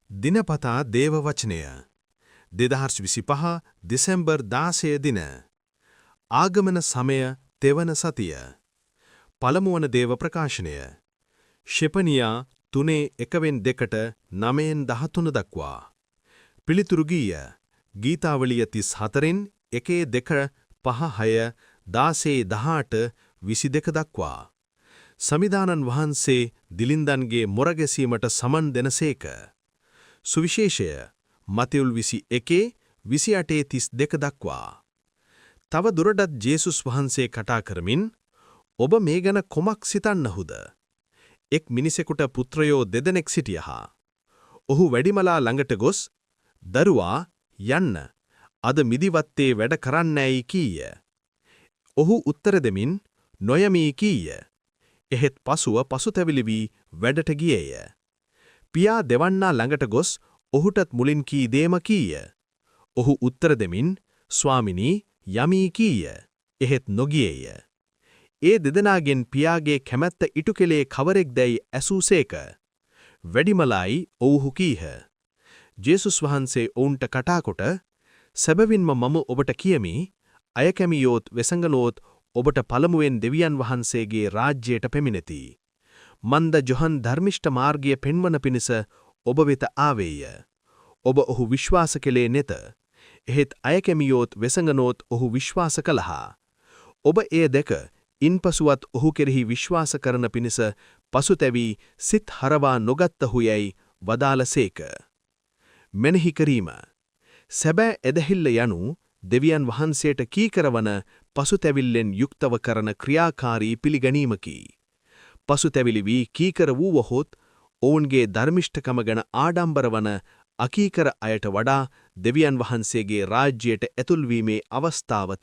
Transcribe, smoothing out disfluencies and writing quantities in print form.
දිනපතා දේව වචනය 2025 දෙසැම්බර් 16 දින ආගමන සමය තෙවන සතිය පළමුවන දේව ප්‍රකාශනය ශෙපනියා 3:1-2 9-13 දක්වා පිළිතුරු ගීය ගීතාවලිය 34න් 1-2 5-6 16-18 22 දක්වා සමිදානන් වහන්සේ දිලින්දන්ගේ මොරගැසීමට සමන් දෙනසේක සුවිශේෂය මතෙවුල් 21:28-32 දක්වා තව දුරටත් ජේසුස් වහන්සේ කතා කරමින් ඔබ මේ ගැන කොමක් සිතන්නහුද එක් මිනිසෙකුට පුත්‍රයෝ දෙදෙනෙක් සිටියහා ඔහු වැඩිමලා ළඟට ගොස් දරුවා යන්න අද මිදිවත්තේ වැඩ කරන්නෑයි කීය ඔහු උත්තර දෙමින් නොයමී කීය එහෙත් පසුව පසුතැවිලි වී වැඩට ගියේය පියා දෙවන්නා ළඟට ගොස් ඔහුටත් මුලින් කී දේම කීය. ඔහු උත්තර දෙමින් ස්වාමිනී යමී කීය. එහෙත් නොගියේය. ඒ දෙදෙනාගෙන් පියාගේ කැමැත්ත ඉටු කෙලේ කවරෙක්දැයි ඇසූසේක. වැඩිමලායි ඔවුහු කීහ. ජේසුස් වහන්සේ ඔවුන්ට කටාකොට සැබවින්ම මම ඔබට කියමි අයකැමියෝත් වෙසඟනෝත් ඔබට පළමුවෙන් දෙවියන් වහන්සේගේ රාජ්‍යයට පැමිණෙති. මන්ද ජොහන් ධර්මිෂ්ඨ මාර්ගය පෙන්වන පිණිස ඔබ වෙත ආවේය. ඔබ ඔහු විශ්වාස කෙලේ නෙත. එහෙත් අයකැමියෝත් වෙසඟනෝත් ඔහු විශ්වාස කළහා. ඔබ එය දැක ඉන්පසුවත් ඔහු කෙරෙහි විශ්වාස කරන පිණිස පසුතැවී සිත් හරවා නොගත්තහු යැයි වදාළසේක. මෙනෙහි කිරීම. සැබෑ එදහිල්ල යනු දෙවියන් වහන්සේට කීකරවන පසුතැවිල්ලෙන් යුක්තව කරන ක්‍රියාකාරී පිළිගැනීමකි. පසුතැවිලි වී කීකර වූවහොත් ඔවුන්ගේ ධර්මිෂ්ඨකම ගැන ආඩම්බර වන අකීකර අයට වඩා දෙවියන් වහන්සේගේ රාජ්‍යයට ඇතුල්වීමේ අවස්ථාව